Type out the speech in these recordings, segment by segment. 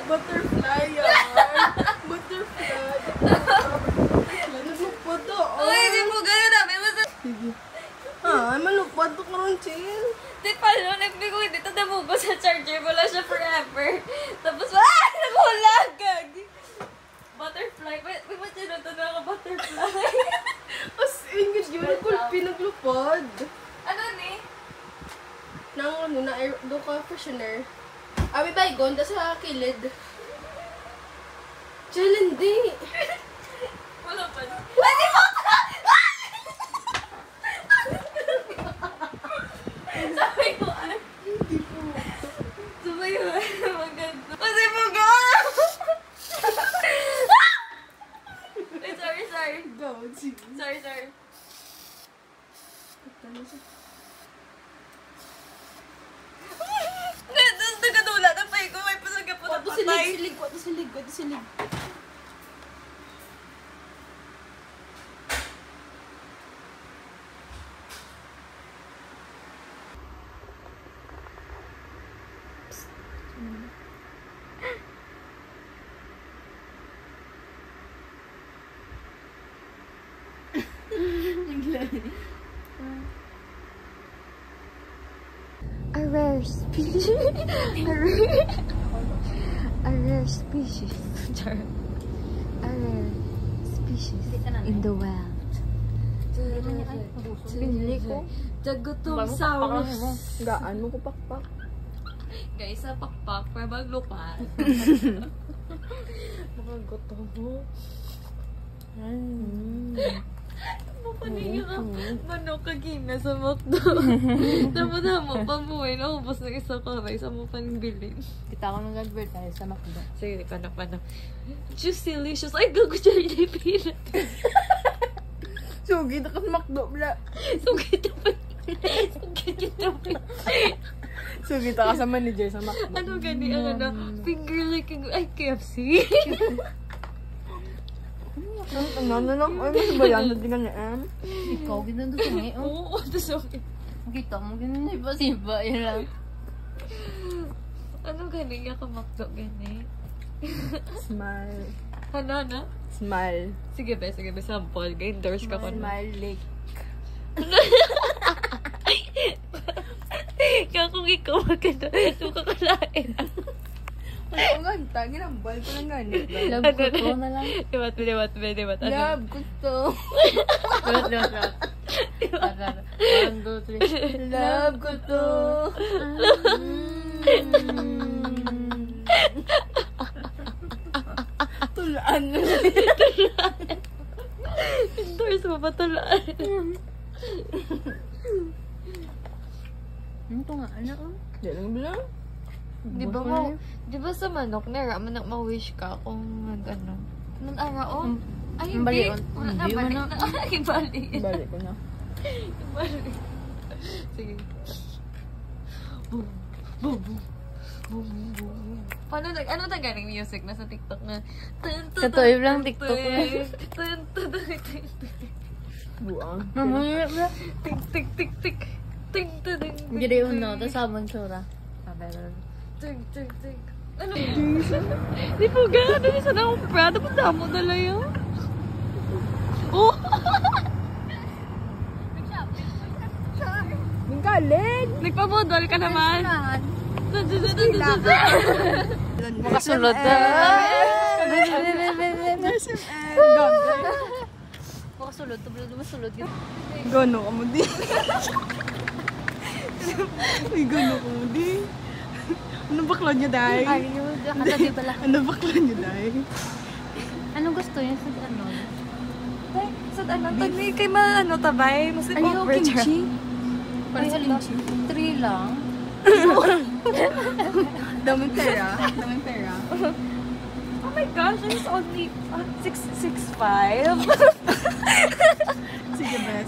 Butterfly yan. Butterfly. Malupad to. Uy, di mo gano'n namin. Sige. Ay, malupad to karon chill. Di pala, nagbi ko dito nabugo sa charger. Wala siya forever. Tapos, nagulag! Gag! Butterfly. May matinoto na ako butterfly. As English yun, pinaglupad. Ano ni? Nang ano na, do ka freshener. Abi baygon, da sa kilid. Chill, hindi. Wala pa. Pwede mo! Sabi ko, Hindi po. sabi ko, maganda. Kasi mo go! Sorry. Go, sige. Sorry. Nagkadula na pa ko. May pasag po na patay. Silig. A rare species. A rare species. A rare species in the wild. Pinili ko. Jagutong saurus. Gaan mo ko pakpak. Guys, sa pakpak, may maglupan. Mga goto mo. Mapaninga ka. Manok kagina sa McDo. Tapos mo, pamuhay na ubos ng isang karay sa mo panbilin. Kita ko nung advertise sa McDo. Sige, panak. Juicy delicious. Ay, gago dyan yung pila. Sugi na ka sa McDo, bla. Sugit na pa. Sugi ta ka sa manager sa McDo. Ano gani ang finger licking. Ay, KFC. Ano na? Ay, mas bayan na din ka niya. Ikaw, ginando sa ngayon. Oo, tas okay. Kita mo, ginando iba-siba. Yan lang. Ano gani nga ka McDo gani? Smile. Ano? Smile. Sige be, sample. Ga-endorse ka ko na. Smile lake. Kaya kung ikaw maganda, ito ka kalain. Ang ganta, ginambal ko ng ganit. Love ko to na lang. Dibat. Love ko to. Dibat. 1, 2, 3. Love ko to. Tulaan na. Endorse mo ba tulaan? Ano to nga? Ano? Di lang bilang. Di ba sa manok, nara, ma-wish ka kung ano? Nung araw, ay Ang hindi. balion. Wala na, Hindi, balik wala. na. Ay, balik. Balik ko na. Balik. Sige. Boom. Paano ano na galing music na sa TikTok na? Katuloy lang TikTok na. Buang. Mamaya ba? Tik. Hindi yun no. Tapos sabon tsura. Tik. Ano? Di po gano'n. Dali sana akong prado. Punta mo dala yun. Oh! Ang galing! Nagpabudol ka naman. Makasulod na. Makasulod. Tablo masulod yun. Gano ka mo di. Ay, gano ka mo di. Ano bakla niya, day? Ayun. Katabi pala. Ano bakla niya, day? Anong gusto niya sa ano? Sa ano? Tagni kay tabay. Mas Ayaw, kimchi. Ay, kimchi. 3 lang. Daming pera. Oh my gosh, it's only 665. Sige ba?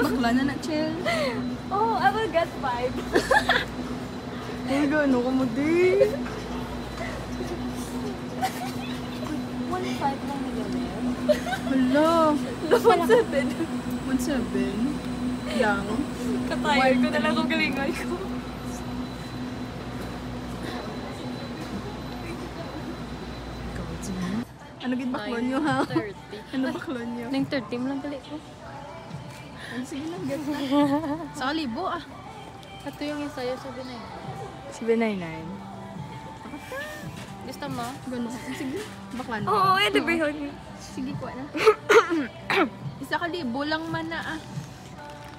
Bakla na chill. Oh, I will get 5. Ay, gano ka mo di. 1.5 lang millionaire. Hala. 1.7. 1.7 lang. Katayan ko na lang kung galingan ko. Ano gid baklon nyo ha? 30. Ano baklon nyo? Nang 30 mo lang gali ko. Sige lang, get na. Sa libo ah. Ito yung isayo sa binay. Si B99. Gusto mo? Gano'n. Sige, baklan mo. Oo, ito ba yun? Sige, kuha na. 1,000 lang man na ah.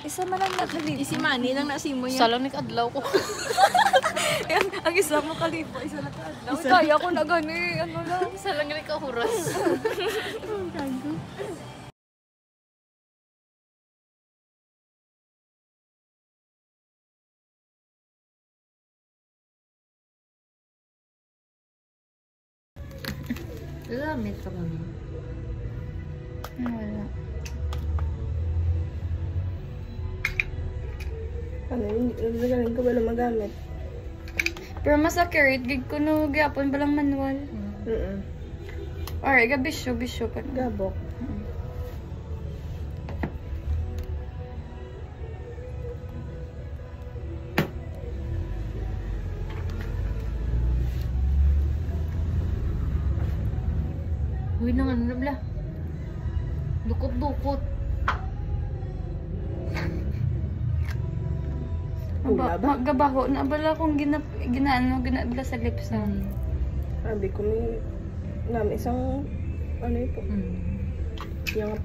Isa man lang nakalipo. Isi money lang nasimo niya. Salong ni kadlaw ko. Ang isa mo kalipo, isa na kadlaw. Kaya ko na gani, ano lang. Salong ni ka huras. Gago. Lamit ka mo. Wala. Ano yun? Nagagaling ko ba na magamit? Pero mas accurate, gig ko no, gyapon ba lang manual. Alright, bisyo pa na. Gabok. Uy, nang ano na bla. Dukot-dukot. Ula ba? Gabaho na bala kung ginabla sa lips na. Sabi ko may namin isang ano yun po. Yung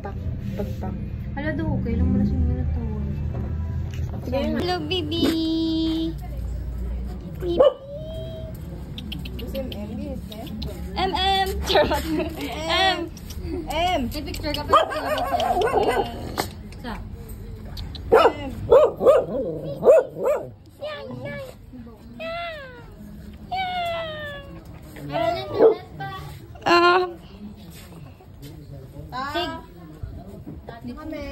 pagpak. Hala do, kailan mo na siya nila to. Hello, baby! MM! Charot! M! M! May picture ka pa sa Sa? Ah! Kami.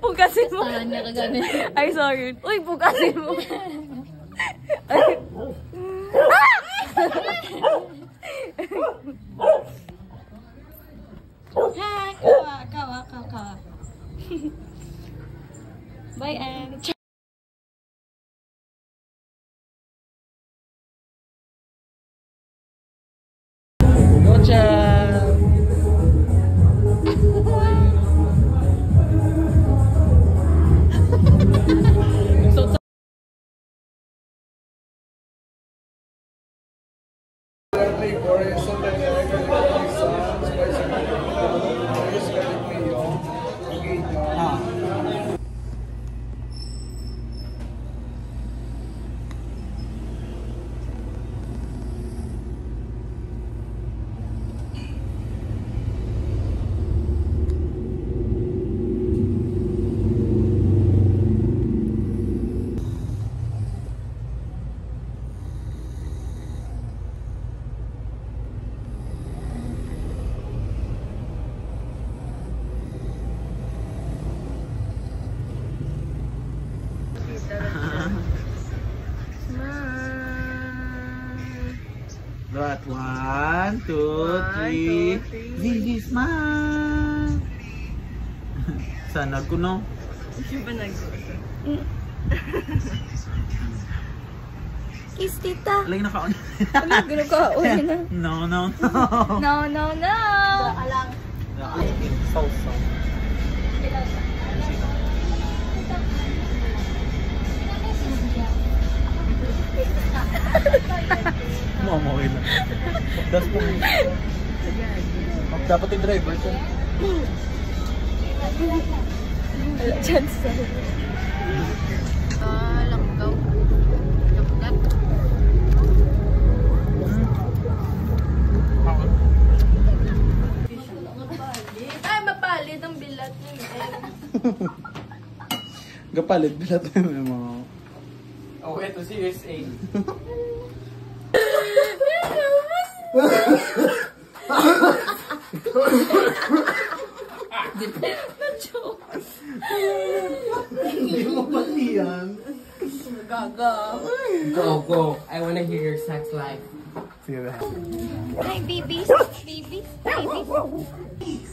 Pugasin mo! Saan niya kagani? Ay, sorry. Uy, pugasin mo! Hi! Kawa. Bye, Anne. Right, 1, 2, 3. Gigi, smile! Sana ko no? Siya ba nag-uusap? Kiss, tita. Lagi nakaon. Gulo ka, uwi na. No. No. So. Mo okay lang. Das mo. Dapat yung driver ko. Chance na. Langgaw. Langgat. Ay, mapalid ang bilat niya. Gapalit bilat na mo. Oh, ito si USA. Hindi mo pati yan. Gaga. Go, go. I wanna hear your sex life. Sige ba? Hi, babies. Babies. Babies.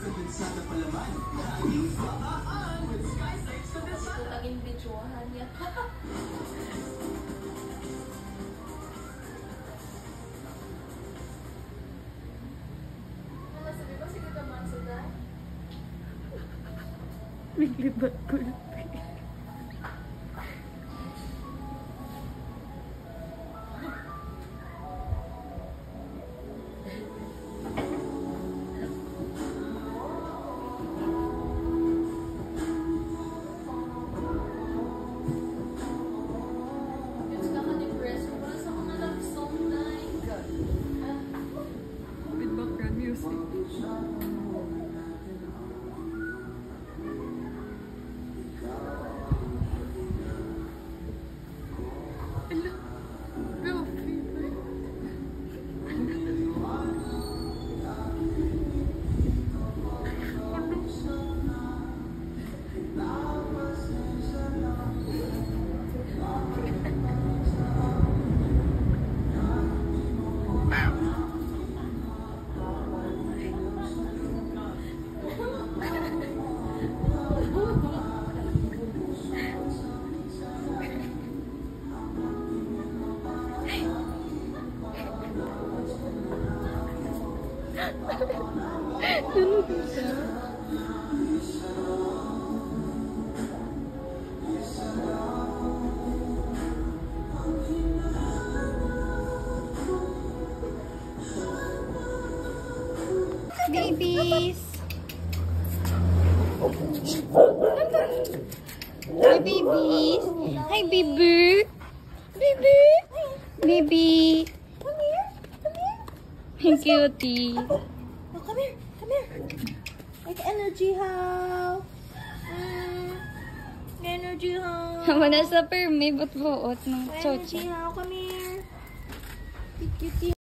Laging videohan yan. Naglibat ko lang. It's kaka-depress. Wala sa mga love song na. With background music. Babies. Hi, babies. Hi, baby. Baby. Baby. Come here. Come here. Hey, cutie. Oh, come here. Come here. Like energy how. Energy how. Wala sa permi, ba't buot ng chochi? Energy how. Come here. Cutie.